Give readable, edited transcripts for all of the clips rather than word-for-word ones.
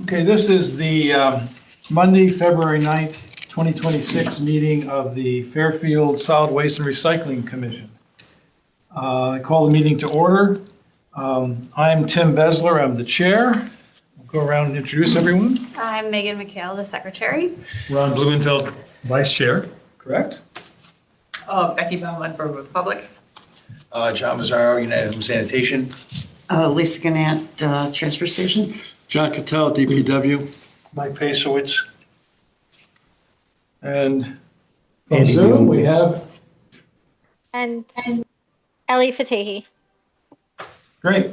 Okay, this is the Monday, February 9th, 2026 meeting of the Fairfield Solid Waste and Recycling Commission. I call the meeting to order. I'm Tim Besler, I'm the chair. I'll go around and introduce everyone. I'm Megan McHale, the secretary. Ron Blumenfeld, Vice Chair. Correct? Becky Baumann, Bourbon Public. John Mazzaro, United Home Sanitation. Lisa Gannett, Transfer Station. John Cattell, DPW. Mike Pasowitz. And from Zoom, we have, And Ellie Fatahi. great.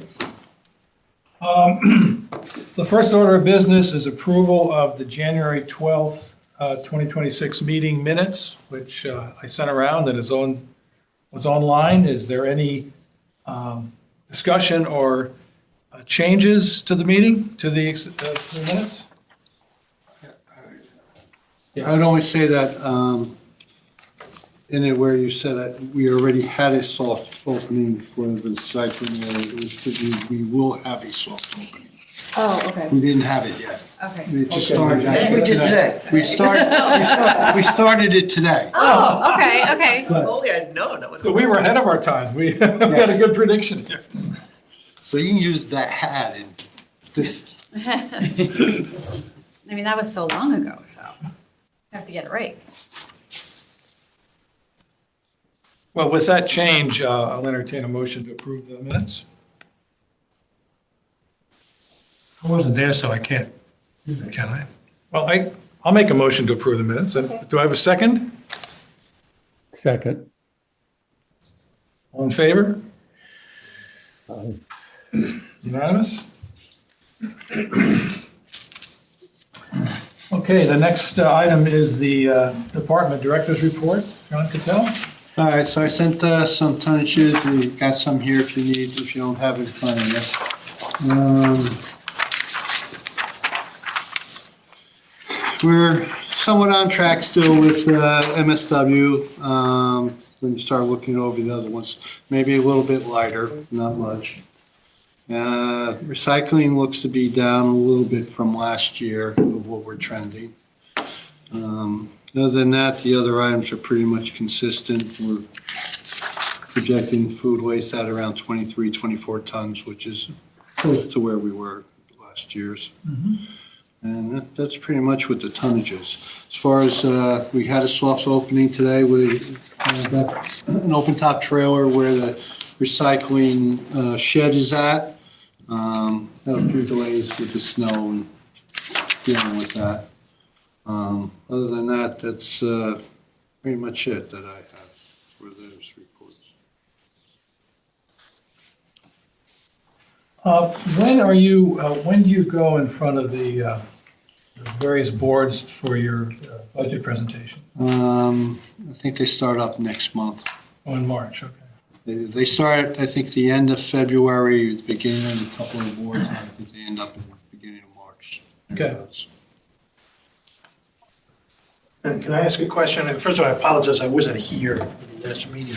The first order of business is approval of the January 12th, 2026 meeting minutes, which I sent around and was online. Is there any discussion or changes to the meeting, to the minutes? I would only say that in it where you said that we already had a soft opening for the recycling, it was to be, we will have a soft opening. Oh, okay. We didn't have it yet. Okay. We just Okay. started We actually did today. today. We started it today. Oh, okay. If only I'd known it was. So we were ahead of our times. We had a good prediction here. So you can use that hat and this. I mean, that was so long ago, so I have to get it right. Well, with that change, I'll entertain a motion to approve the minutes. I wasn't there, so I can't, can I? Well, I'll make a motion to approve the minutes. And do I have a second? Second. All in favor? Unanimous? Okay, the next item is the Department Director's Report. John Cattell? All right, so I sent some tonnages. We got some here if you need, if you don't have it in front of you. We're somewhat on track still with MSW. When you start looking over the other ones, maybe a little bit lighter, not much. Recycling looks to be down a little bit from last year of what we're trending. Other than that, the other items are pretty much consistent. We're projecting food waste at around 23, 24 tons, which is close to where we were last year's. And that's pretty much with the tonnages. As far as, we had a soft opening today with an open top trailer where the recycling shed is at. Had a few delays with the snow and dealing with that. Other than that, that's pretty much it that I have for those reports. When do you go in front of the various boards for your budget presentation? I think they start up next month. Oh, in March, okay. They start, I think, the end of February, the beginning of a couple of boards, and I think they end up in the beginning of March. Okay. Can I ask a question? First of all, I apologize, I wasn't here for the last meeting.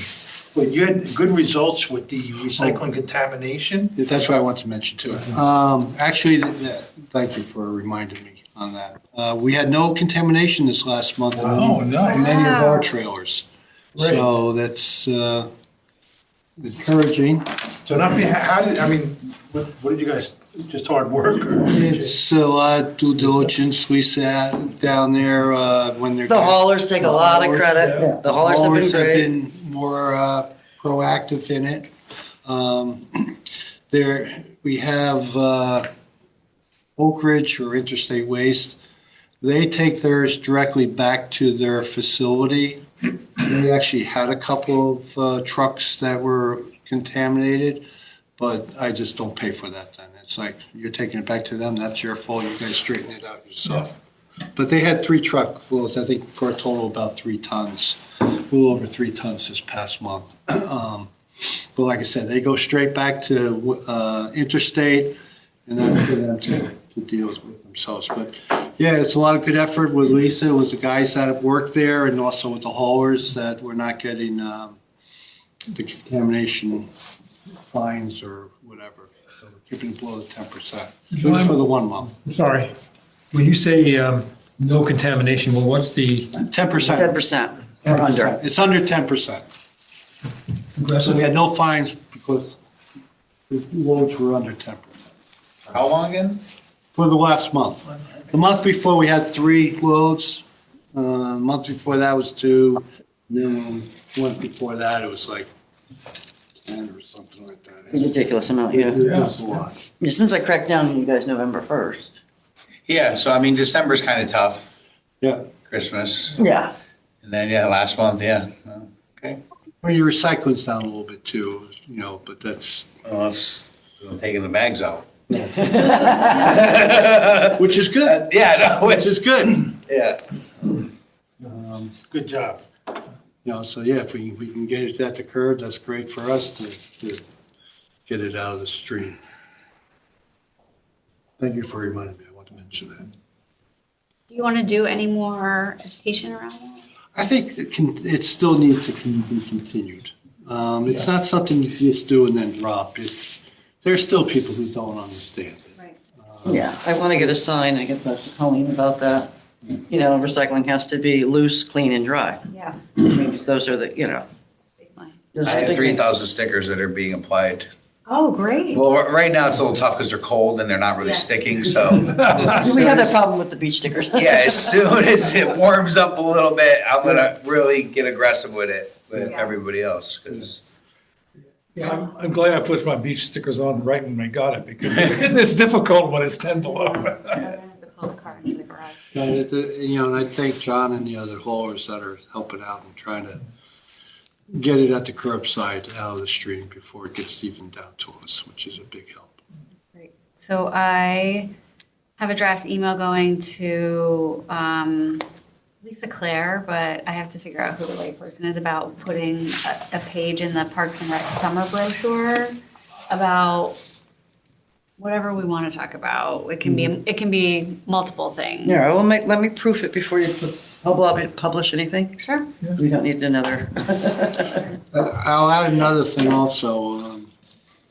But you had good results with the recycling contamination? Yeah, that's what I want to mention too. Actually, thank you for reminding me on that. We had no contamination this last month Oh, in nice. any of our trailers. Great. So that's encouraging. So how did, I mean, what did you guys, just hard work or? It's a lot of due diligence. We sat down there when they're. The haulers take a lot of credit. The haulers have been great. been more proactive in it. We have Oak Ridge or Interstate Waste. They take theirs directly back to their facility. They actually had a couple of trucks that were contaminated, but I just don't pay for that then. It's like, you're taking it back to them, that's your fault, you guys straighten it out yourself. But they had 3 truckloads, I think, for a total of about 3 tons, a little over 3 tons this past month. But like I said, they go straight back to Interstate, and then for them to deal with themselves. But yeah, it's a lot of good effort with Lisa, with the guys that work there, and also with the haulers that we're not getting the contamination fines or whatever. So we're keeping it below the 10%. Just for the 1 month. I'm sorry. When you say no contamination, well, what's the 10%. 10% or under. It's under 10%. So we aggressive? had no fines because the loads were under 10%. How long again? For the last month. The month before, we had 3 loads. The month before that was 2. Then the month before that, it was like 10 or something like that. Ridiculous amount, yeah. It was a lot. Since I cracked down on you guys November 1st. Yeah, so I mean, December's kind of tough, Yeah. Christmas. Yeah. And then, yeah, last month, yeah. Oh, okay. Well, your recycling's down a little bit too, but that's, Well, that's taking the bags out. which is good, Yeah, no, which is good. yeah. Good job. So yeah, if we can get it at the curb, that's great for us to get it out of the stream. Thank you for reminding me. I want to mention that. Do you want to do any more education around that? I think it still needs to be continued. It's not something you just do and then drop. There's still people who don't understand it. Right. Yeah, I want to get a sign, I get back to Colleen about that. Recycling has to be loose, clean, and dry. Yeah. I mean, those are the, Baseline. those I are the had big 3,000 stickers that are being applied. Oh, great. Well, right now it's a little tough because they're cold and they're not really Yeah. sticking, so. things. We have that problem with the beach stickers. Yeah, as soon as it warms up a little bit, I'm gonna really get aggressive with it, with Yeah. everybody else, because. I'm glad I put my beach stickers on right when we got it because it's difficult when it's 10 below. I'm gonna have to pull the car into the garage. And I thank John and the other haulers that are helping out and trying to get it at the curbside out of the stream before it gets even down to us, which is a big help. Great. So I have a draft email going to Lisa Claire, but I have to figure out who the right person is about putting a page in the Parks and Rec summer brochure about whatever we want to talk about. It can be multiple things. Yeah, let me proof it before you publish anything. Sure. We don't need another. I'll add another thing also,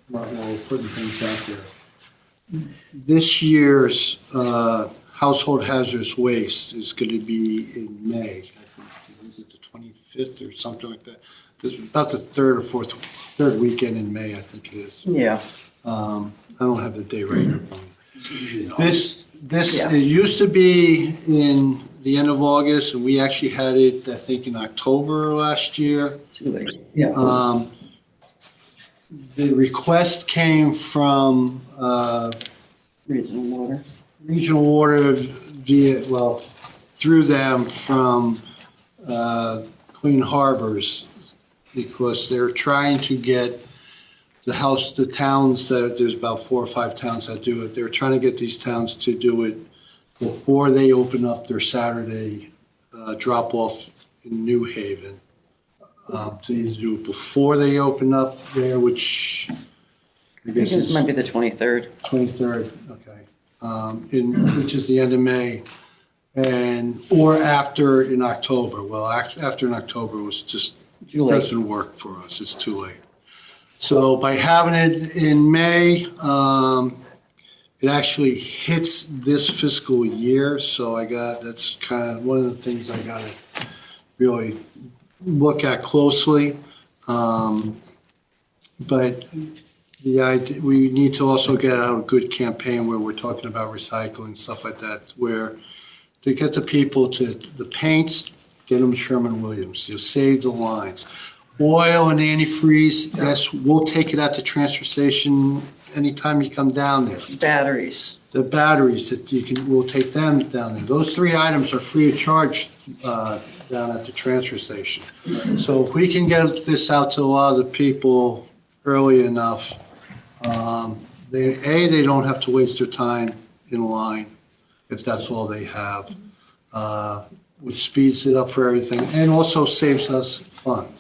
while we're putting things out there. This year's household hazardous waste is going to be in May. I think, is it the 25th or something like that? It's about the third weekend in May, I think it is. Yeah. I don't have the date right in front of me. This, Yeah. it used to be in the end of August, and we actually had it, I think, in October last year. Too late. Yeah. The request came from Regional water. Regional Water through them from Clean Harbors, because they're trying to get the towns there's about 4 or 5 towns that do it. They're trying to get these towns to do it before they open up their Saturday drop-off in New Haven. To either do it before they open up there, which I guess It is might be the 23rd. 23rd, okay, which is the end of May, or after in October. Well, after in October was just, doesn't work for us, it's too late. So by having it in May, it actually hits this fiscal year, so that's kind of one of the things I gotta really look at closely. But the idea, we need to also get out a good campaign where we're talking about recycling, stuff like that, where to get the people the paints, get them Sherman-Williams, you save the lines. Oil and antifreeze, yes, we'll take it at the transfer station anytime you come down there. Batteries. The batteries we'll take them down there. Those 3 items are free of charge down at the transfer station. So if we can get this out to a lot of the people early enough, they don't have to waste their time in line if that's all they have, which speeds it up for everything and also saves us funds.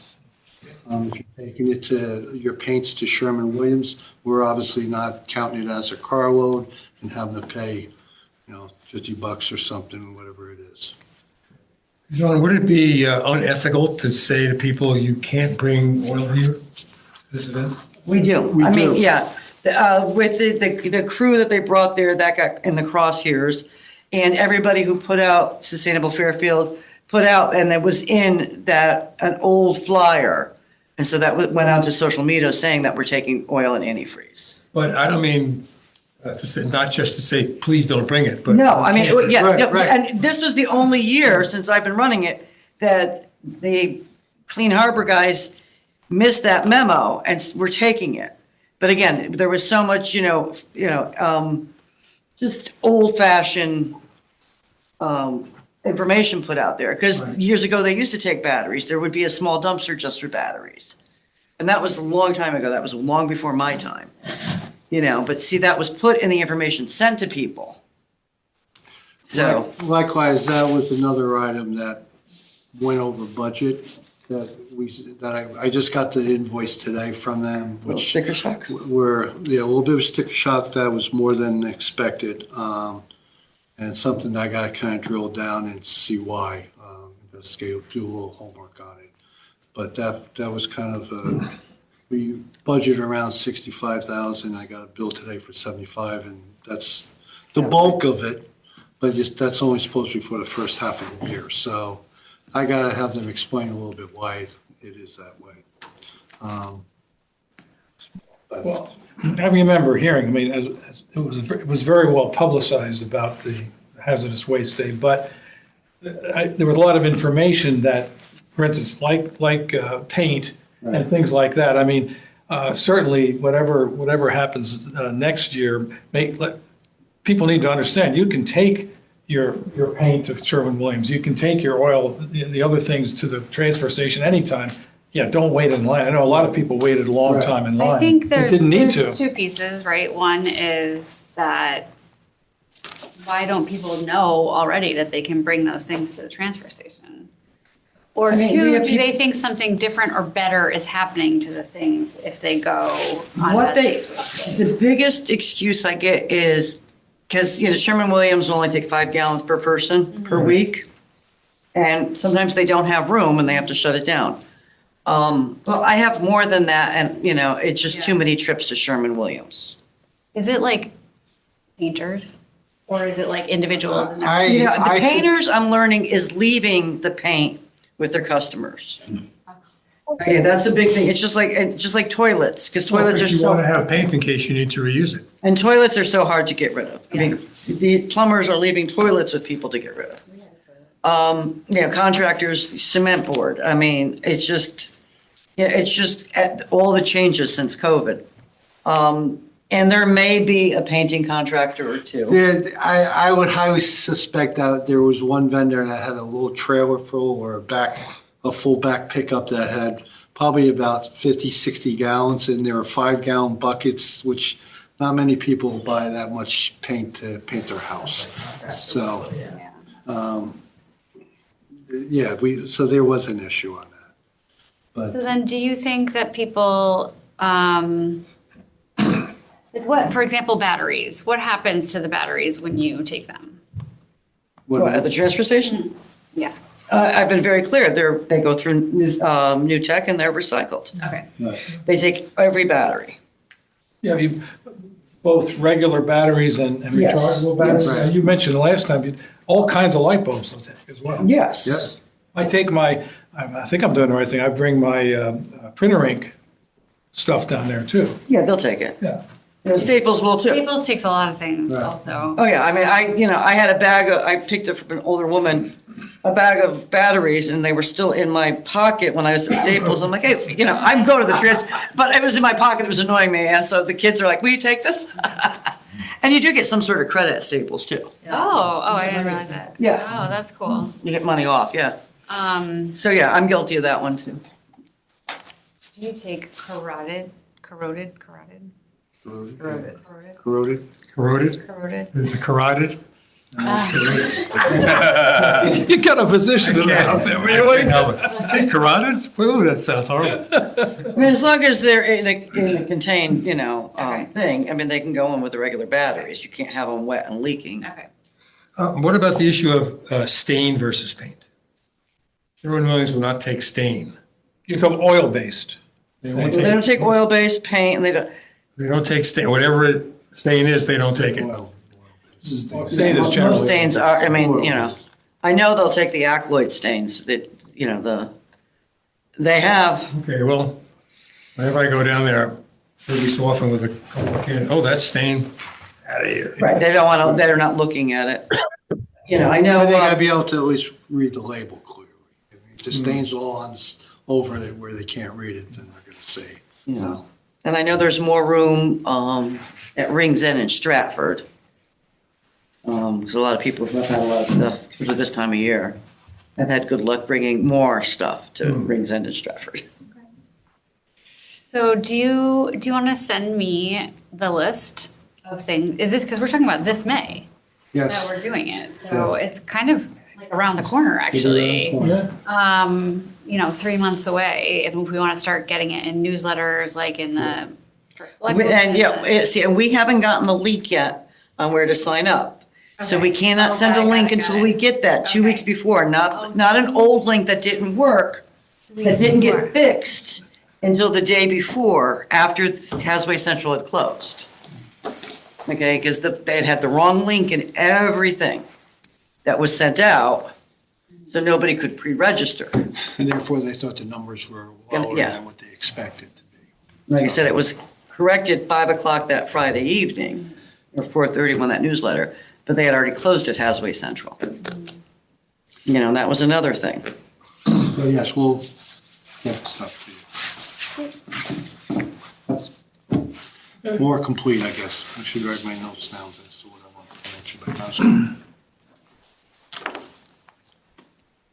If you're taking it your paints to Sherman-Williams, we're obviously not counting it as a carload and having to pay, $50 or something, whatever it is. John, would it be unethical to say to people, you can't bring oil here to this event? We do. We I mean, do. yeah, with the crew that they brought there, that got in the crosshairs, and everybody who put out Sustainable Fairfield put out, and it was in that, an old flyer. And so that went out to social media saying that we're taking oil and antifreeze. But I don't mean, not just to say, please don't bring it, but. No, I mean, yeah, Right, no, right. and this was the only year since I've been running it that the Clean Harbor guys missed that memo and we're taking it. But again, there was so much, just old fashioned, information put out there. Because years ago, they used to take batteries. There would be a small dumpster just for batteries. And that was a long time ago. That was long before my time. But see, that was put in the information sent to people. So, Likewise, that was another item that went over budget I just got the invoice today from them, which sticker shock. were, yeah, a little bit of sticker shock that was more than expected. And something I got to kind of drill down and see why, investigate, do a little homework on it. But that was kind of, we budgeted around 65,000. I got a bill today for 75, and that's the bulk of it. But that's only supposed to be for the first half of the year. So I got to have them explain a little bit why it is that way. Well, I remember hearing, I mean, as it was very well publicized about the hazardous waste day, but there was a lot of information that, for instance, like paint and things like that. I mean, certainly whatever happens next year, people need to understand, you can take your paint to Sherwin-Williams, you can take your oil, the other things to the transfer station anytime. Yeah, don't wait in line. I know a lot of people waited a long time in line. I think They there's didn't need to. two pieces, right? One is that why don't people know already that they can bring those things to the transfer station? Or I mean, we two, have do they think something different or better is happening to the things if they go on What that waste day? the biggest excuse I get is, because, Sherwin-Williams will only take 5 gallons per person per week. And sometimes they don't have room and they have to shut it down. Well, I have more than that and, it's just too many trips to Sherwin-Williams. Is it like painters? Or is it like individuals? in their- The painters, I'm learning, is leaving the paint with their customers. Okay, that's a big thing. It's just like toilets, because toilets are You want to so, have paint in case you need to reuse it. and toilets are so hard to get rid of. I mean, the plumbers are leaving toilets with people to get rid of. Contractors, cement board. I mean, it's just all the changes since COVID. And there may be a painting contractor or two. Yeah, I would highly suspect that there was one vendor that had a little trailer full or a full back pickup that had probably about 50, 60 gallons, and there were 5-gallon buckets, which not many people buy that much paint to paint their house. So, so there was an issue on that. But So then do you think that people, what, for example, batteries, what happens to the batteries when you take them? What, at the transfer station? Yeah. I've been very clear. They go through New Tech and they're recycled. Okay. They take every battery. Yeah, both regular batteries and Yes, rechargeable batteries. yes. And you mentioned last time, all kinds of light bulbs they'll take as well. Yes. Yes. I take I think I'm doing the right thing. I bring my printer ink stuff down there too. Yeah, they'll take it. Yeah. Staples will too. Staples takes a lot of things also. Oh yeah, I mean, I had a bag of, I picked up from an older woman, a bag of batteries, and they were still in my pocket when I was at Staples. I'm like, hey, I'm going to the trans, but it was in my pocket. It was annoying me, and so the kids are like, will you take this? And you do get some sort of credit at Staples too. Oh, I didn't realize that. Yeah. Oh, that's cool. You get money off, yeah. So yeah, I'm guilty of that one too. Do you take corroded? corroded. Corroded? Is it carotid? You got a position in the house. Really? Take carotids? Whoa, that sounds horrible. I mean, as long as they're in a contained, thing, I mean, they can go in with the regular batteries. You can't have them wet and leaking. Okay. What about the issue of stain versus paint? Sherwin-Williams will not take stain. You go oil-based. They won't They don't take, take oil-based paint, and they don't take stain, whatever stain is, they don't take it. Stain is generally. most stains are, I mean, you know, I know they'll take the alkaloid stains, that, you know, they have, Okay, well, whenever I go down there, every so often with a couple of cans, oh, that's stain, out of here. right, they don't want to, they're not looking at it. You know, I know, I think I'd be able to at least read the label clearly. If the stains all on, over it where they can't read it, then they're gonna say, you know, and I know there's more room at Rings End in Stratford. Because a lot of people have had a lot of stuff, especially this time of year. I've had good luck bringing more stuff to Rings End in Stratford. So do you want to send me the list of things? Is this, because we're talking about this May that yes. we're doing it. So it's kind of like around the corner, actually. You know, 3 months away, if we want to start getting it in newsletters, like in the first select board. And see, and we haven't gotten the link yet on where to sign up. So we Okay. cannot send a Okay, link got it, until got we it. get that 2 Okay. weeks before, not an old link that didn't work, that didn't get fixed until the day before, after Casway Central had closed. Okay, because they had the wrong link in everything that was sent out, so nobody could pre-register. And therefore, they thought the numbers were lower Yeah. than what they expected to be. Like I said, it was corrected 5 o'clock that Friday evening, or 4:30 when that newsletter, but they had already closed at Hasway Central. You know, that was another thing. So yes, we'll get the stuff to you. That's more complete, I guess. I should write my notes down as to what I want to mention, but that's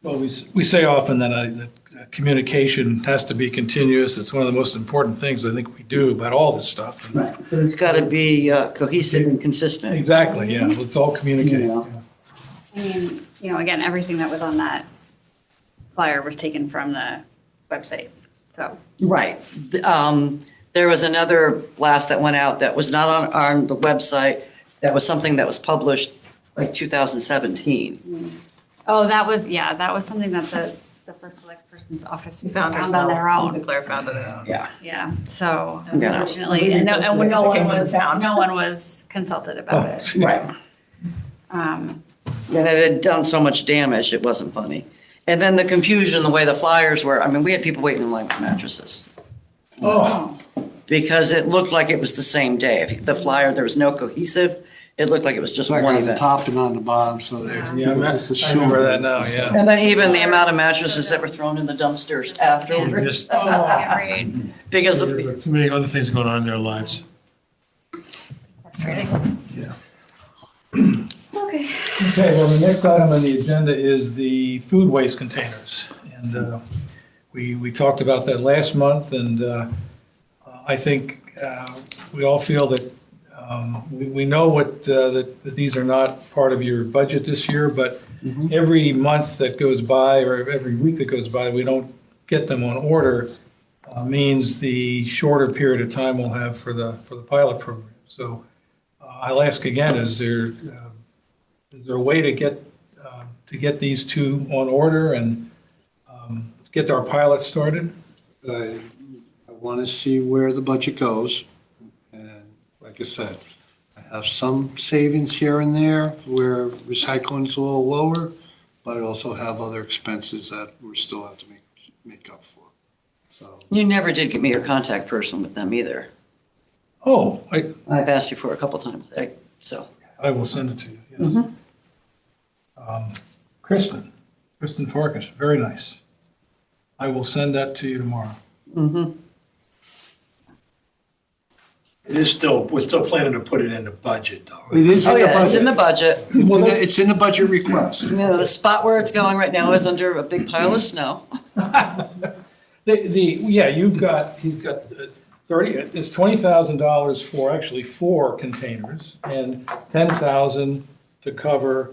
Well, we say often that communication has to be continuous. It's one of the most important things I think we do about all this stuff. And But it's got to be cohesive and consistent. exactly, yeah, let's all communicate. Yeah. I mean, you know, again, everything that was on that flyer was taken from the website, so. Right. There was another blast that went out that was not on the website, that was something that was published like 2017. Oh, that was something that the first select person's office found on their own. Claire found it out. Yeah. Yeah, so Yeah. unfortunately, and no one was consulted about it. Right. And it had done so much damage, it wasn't funny. And then the confusion, the way the flyers were, I mean, we had people waiting in line for mattresses. Oh, Because it looked like it was the same day. If the flyer, there was no cohesive, it looked like it was just like one on the event. top and on the bottom, so they're. yeah, I remember that now, yeah. And then even the amount of mattresses that were thrown in the dumpsters afterwards, Just, Yeah, right. because there of, are too many other things going on in their lives. Frustrating. Yeah. Okay. Okay, well, the next item on the agenda is the food waste containers. And we talked about that last month, and I think we all feel that we know that these are not part of your budget this year, but every month that goes by or every week that goes by, we don't get them on order, means the shorter period of time we'll have for the pilot program. So I'll ask again, is there a way to get these two on order and get our pilot started? I want to see where the budget goes. And like I said, I have some savings here and there where recycling's a little lower, but I also have other expenses that we still have to make up for. So you never did give me your contact person with them either. Oh, I've asked you for it a couple times, so. I will send it to you, yes. Kristen Farkas, very nice. I will send that to you tomorrow. It is still, we're still planning to put it in the budget though. right? it is Oh, in the yeah, it's in the budget. budget. It's in the budget request. You know, the spot where it's going right now is under a big pile of snow. Yeah, he's got 30, it's $20,000 for actually 4 containers and 10,000 to cover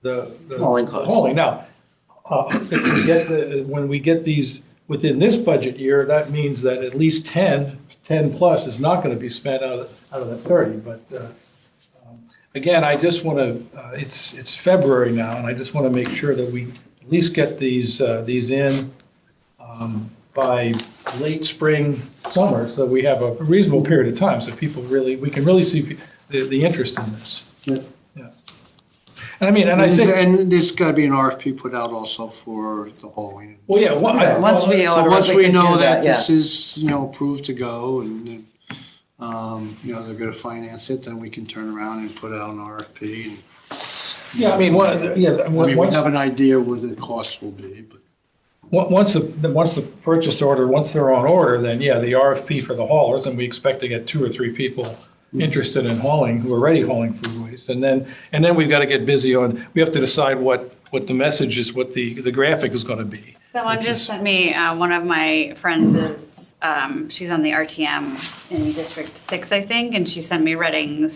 the Hauling costs. hauling. Now, when we get these within this budget year, that means that at least 10 plus is not going to be spent out of the 30. But again, I just want to, it's February now, and I just want to make sure that we at least get these in by late spring, summer, so we have a reasonable period of time, so we can really see the interest in this. Yeah. Yeah. And I mean, and I think, And there's got to be an RFP put out also for the hauling. well, yeah. Once we So order, once we we can know do that yeah. this is, approved to go and, they're going to finance it, then we can turn around and put out an RFP. And, Yeah, I mean, I mean, we once, have an idea what the cost will be, but. once the purchase order, once they're on order, then yeah, the RFP for the haulers, and we expect to get 2 or 3 people interested in hauling, who are already hauling food waste. And then we've got to get busy we have to decide what the message is, what the graphic is going to be. Someone just sent me, one of my friends is, she's on the RTM in District 6, I think, and she sent me Reading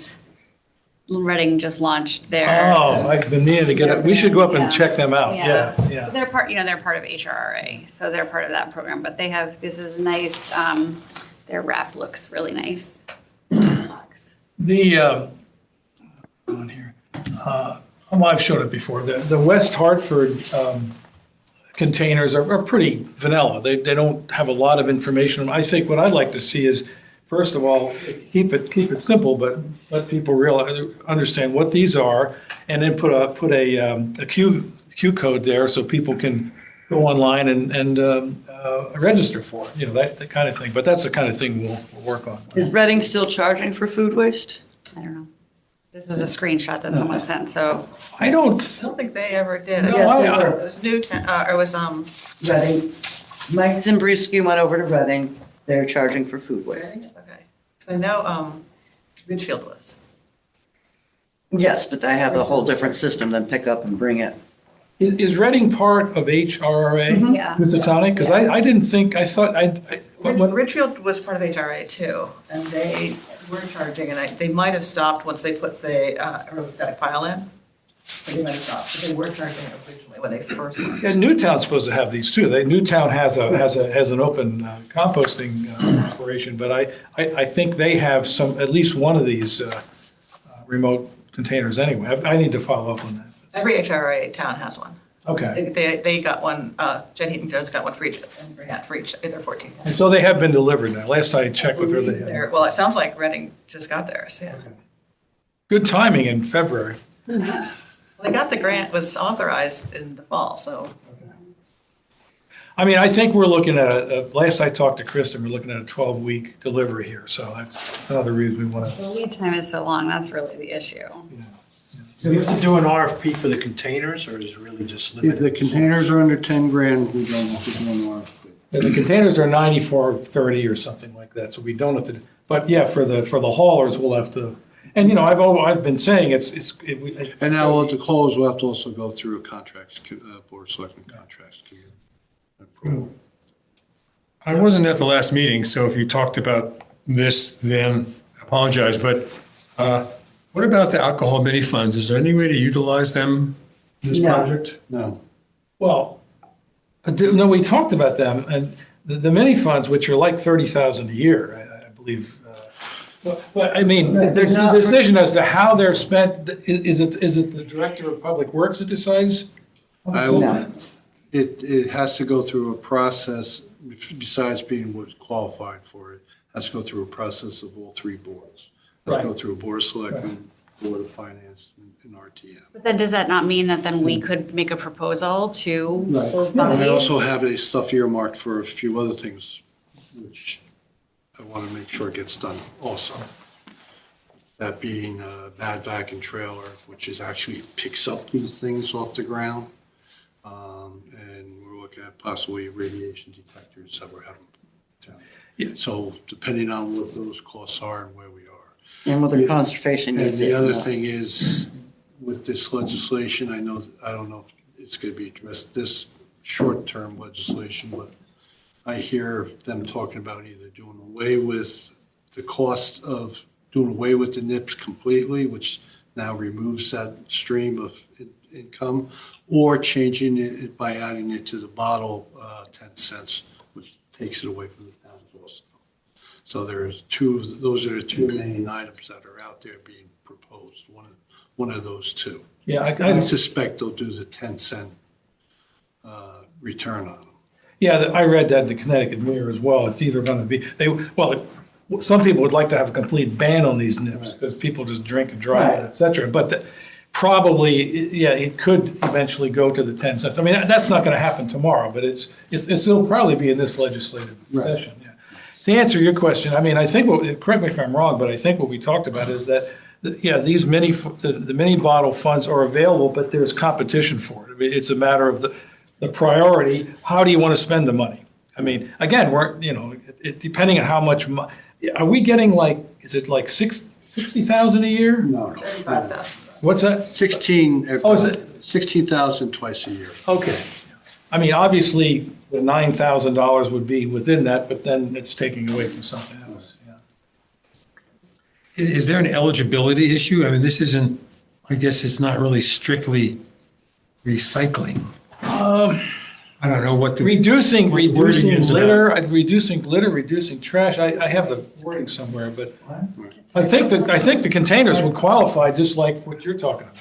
just launched their. Oh, I've been needing to get it. We should go up and check them out. Yeah, yeah. They're part of HRRA, so they're part of that program, but this is nice, their wrap looks really nice. On here, I've showed it before. The West Hartford containers are pretty vanilla. They don't have a lot of information. I think what I'd like to see is, first of all, keep it simple, but let people understand what these are, and then put a Q code there so people can go online and register for it. That kind of thing. But that's the kind of thing we'll work on. Is Reading still charging for food waste? I don't know. This was a screenshot that someone sent, so. I don't. I don't think they ever did. No, It was it was, Reading. Mike Zimbrewski went over to Reading. They're charging for food waste. okay. 'Cause I know, Ridgefield was. Yes, but they have a whole different system than pick up and bring it. Is Reading part of HRRA? Yeah. Housatonic? Because I didn't think, I thought, Ridgefield was part of HRA too, and they were charging, and they might have stopped once they put the aerostatic pile in. They might have stopped, but they were charging originally when they first went. yeah, Newtown's supposed to have these too. Newtown has an open composting operation, but I think they have at least one of these remote containers anyway. I need to follow up on that. Every HRA town has one. Okay. They got one, Jen Heaton Jones got one for each, and Brant for each, their 14. And so they have been delivered now. Last I checked with her, they had. Well, it sounds like Reading just got theirs, yeah. Good timing in February. They got the grant, was authorized in the fall, so. I mean, I think we're looking at, last I talked to Kristen, we're looking at a 12-week delivery here. So that's another reason we want to. The lead time is so long, that's really the issue. Do we have to do an RFP for the containers, or is it really just If limited? the containers are under 10 grand, we don't have to do an RFP. The containers are 9430 or something like that, so we don't have to, but yeah, for the haulers, we'll have to, and I've been saying And now at the close, we'll have to also go through a contracts, board of selectment contracts. I wasn't at the last meeting, so if you talked about this, then I apologize, but what about the alcohol mini funds? Is there any way to utilize them in this No. project? No. Well, no, we talked about them, and the mini funds, which are like 30,000 a year, I believe. But I mean, there's a decision as to how they're spent. Is it the director of public works that decides? It has to go through a process, besides being qualified for it, has to go through a process of all 3 boards. Has to go through a board of selectmen, board of finance, and RTM. But then does that not mean that then we could make a proposal to those And I bodies? also have a stuff earmarked for a few other things, which I want to make sure gets done also. That being a bad vac and trailer, which is actually picks up these things off the ground. And we're looking at possibly radiation detectors that we're having. Yeah. So depending on what those costs are and where we are. And whether conservation And needs it. the or other not. thing is, with this legislation, I don't know if it's going to be addressed, this short-term legislation, but I hear them talking about either doing away with the cost of doing away with the NIPS completely, which now removes that stream of income, or changing it by adding it to the bottle 10 cents, which takes it away from the towns also. So there's those are the 2 main items that are out there being proposed, one of those 2. Yeah, I suspect they'll do the 10-cent return on them. Yeah, I read that in the Connecticut Mirror as well. It's either going to be, some people would like to have a complete ban on these nips because people just drink and drive, et cetera. But probably, yeah, it could eventually go to the 10 cents. I mean, that's not going to happen tomorrow, but it'll probably be in this legislative session. Yeah. To answer your question, I mean, I think, correct me if I'm wrong, but I think what we talked about is that, yeah, these the mini bottle funds are available, but there's competition for it. I mean, it's a matter of the priority. How do you want to spend the money? I mean, again, depending on how much, are we getting is it like 60,000 a year? No. 35,000. What's that? 16. Oh, is it? 16,000 twice a year. Okay. I mean, obviously, the $9,000 would be within that, but then it's taking away from something else. Yeah. Is there an eligibility issue? I mean, this isn't, I guess it's not really strictly recycling. I don't know what the. Reducing what the wording is litter, reducing trash. I have the wording somewhere, but I think the containers would qualify just like what you're talking about.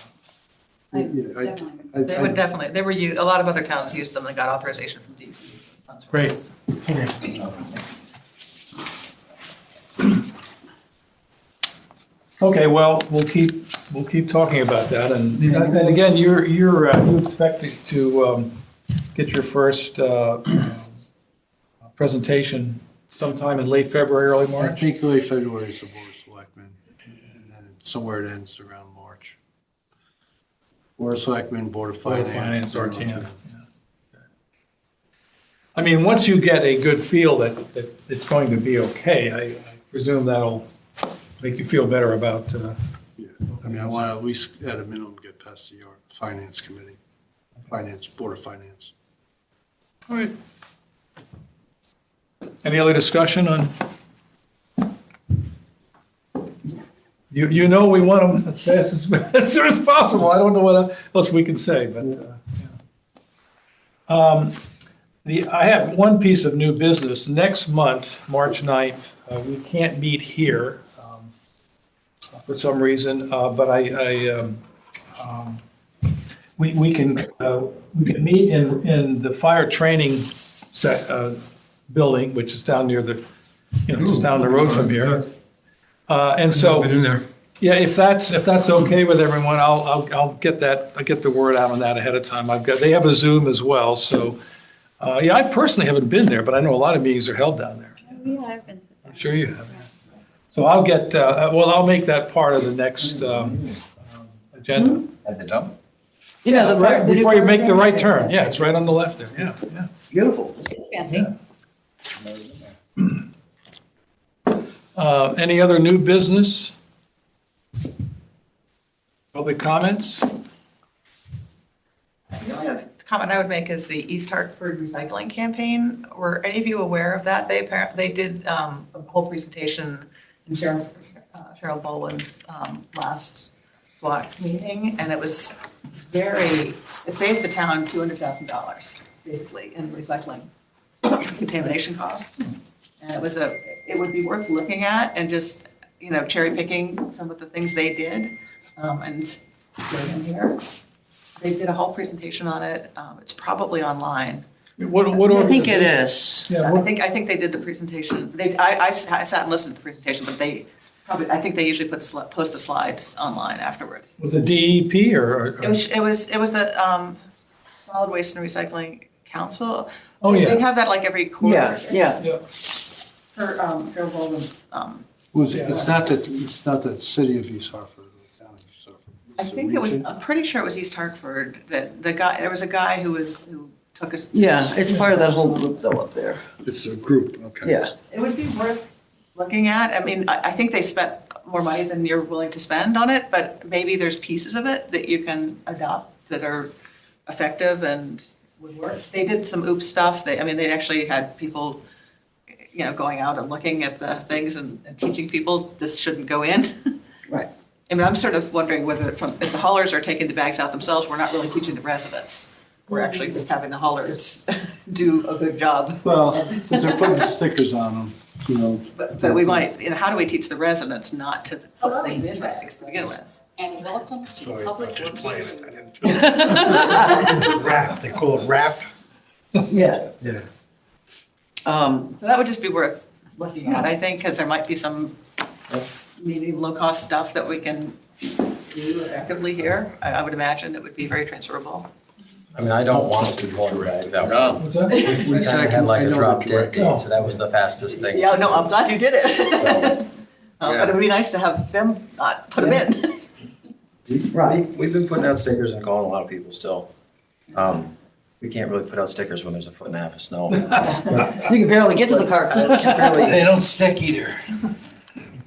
They would definitely, a lot of other towns used them and got authorization from DEP. Great. Okay, well, we'll keep talking about that, and again, you expect to get your first presentation sometime in late February, early I March? think late February is the Board of Selectmen, and then somewhere it ends around March. Board of Selectmen, Board of Board of Finance. Finance, RTM. Yeah. I mean, once you get a good feel that it's going to be okay, I presume that'll make you feel better about. Yeah, I mean, I want to at least at a minimum get past the Finance Committee, Board of Finance. All right. Any other discussion on? You know we want them as fast as soon as possible. I don't know what else we can say, but. Yeah. I have one piece of new business. Next month, March 9th, we can't meet here for some reason, but we can meet in the fire training building, which is down near just down the road from here. And so, Been in there. yeah, if that's okay with everyone, I'll get the word out on that ahead of time. They have a Zoom as well, so yeah, I personally haven't been there, but I know a lot of meetings are held down there. Yeah, I've been. I'm sure you have. So I'll make that part of the next agenda. At the dump? Yeah, Right before you make the right turn. Yeah, it's right on the left there. Yeah. Beautiful. It's fancy. Any other new business? Public comments? The only other comment I would make is the East Hartford recycling campaign. Were any of you aware of that? They did a whole presentation in Cheryl Boland's last SWAT meeting, and it was it saved the town $200,000 basically in recycling contamination costs. And it would be worth looking at and just, cherry picking some of the things they did and putting them here. They did a whole presentation on it. It's probably online. I think it is. Yeah, I think they did the presentation. I sat and listened to the presentation, but I think they usually post the slides online afterwards. Was it DEP or? It was the Solid Waste and Recycling Council. Oh, yeah. They have that like every quarter. Yeah. For Cheryl Boland's. It's not the city of East Hartford, the town of East Hartford. I think I'm pretty sure it was East Hartford, that there was a guy who took us. Yeah, it's part of that whole group though up there. It's a group, okay. Yeah. It would be worth looking at. I mean, I think they spent more money than you're willing to spend on it, but maybe there's pieces of it that you can adopt that are effective and would work. They did some OOPS stuff. They actually had people, going out and looking at the things and teaching people this shouldn't go in. Right. I'm sort of wondering whether if the haulers are taking the bags out themselves, we're not really teaching the residents. We're actually just having the haulers do a good job. Well, if they're putting stickers on them, But we might, how do we teach the residents not to put things in bags to begin with? And welcome to Sorry, Public I'm just Works. playing it. I didn't. Wrap, they call it wrap. Yeah. Yeah. So that would just be worth looking at, I think, because there might be some maybe low-cost stuff that we can do effectively here. I would imagine it would be very transferable. I mean, I don't want to keep pulling bags out. No. What's that? We kind of had like a drop dead date, so that was the fastest thing. Yeah, no, I'm glad you did it. So, But it would be nice to have them not put them in. Right. We've been putting out stickers and calling a lot of people still. We can't really put out stickers when there's 1.5 feet of snow. You can barely get to the carts. They don't stick either.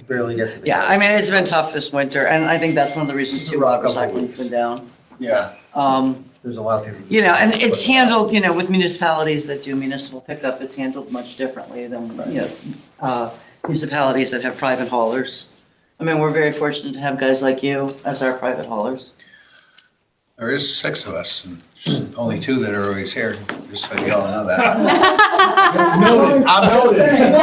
Barely get to the. Yeah, I mean, it's been tough this winter, and I think that's one of the reasons too, why recycling's been down. Yeah. Um, There's a lot of people. You know, and it's handled, you know, with municipalities that do municipal pickup, it's handled much differently than, you know, municipalities that have private haulers. I mean, we're very fortunate to have guys like you as our private haulers. There is 6 of us, and just only 2 that are always here, just so you all know that. I'm just saying.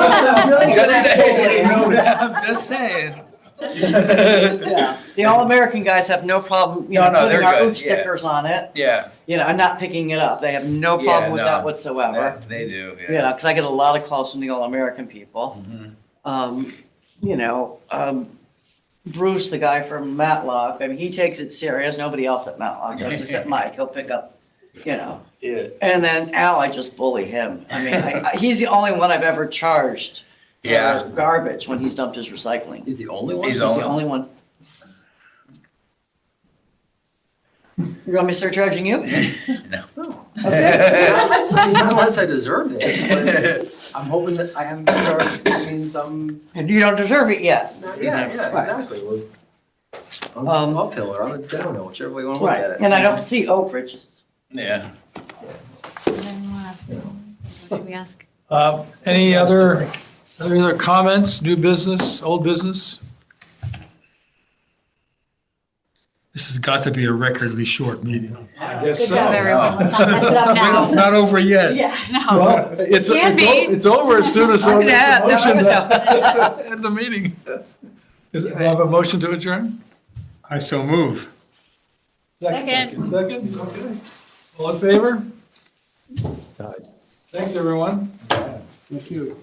I'm just saying. Yeah, the All-American guys have no problem, you know, No, putting they're our good, OOP stickers on it, Yeah. you know, and not picking it up. They have no problem with no. that whatsoever. They do, You know, because I get a lot of calls from the All-American people. You know, Bruce, the guy from Matlock, I mean, he takes it serious. Nobody else at Matlock does, except Mike. He'll pick up, you know. Yeah. And then Al, I just bully him. I mean, he's the only one I've ever charged for Yeah. garbage when he's dumped his recycling. He's the only one? He's He's the only one. You want me to start charging you? No. Not unless I deserved it. But I'm hoping that I haven't been charged, I mean, some. And you don't deserve it yet. Yeah, Right. exactly. We're on the uphill or on the downhill, whichever way you want to look at it. And I don't see Oak Ridge. Yeah. What should we ask? Any other comments, new business, old business? This has got to be a recordly short meeting. I guess Good so. job, everyone. Let's not mess it up now. Not over yet. Yeah, no. Well, it's Can be. it's over as soon as someone makes a I'm motion gonna to end the meeting. Do I have a motion to adjourn? I so move. Second. Second, okay. All in favor? Thanks, everyone. Thank you.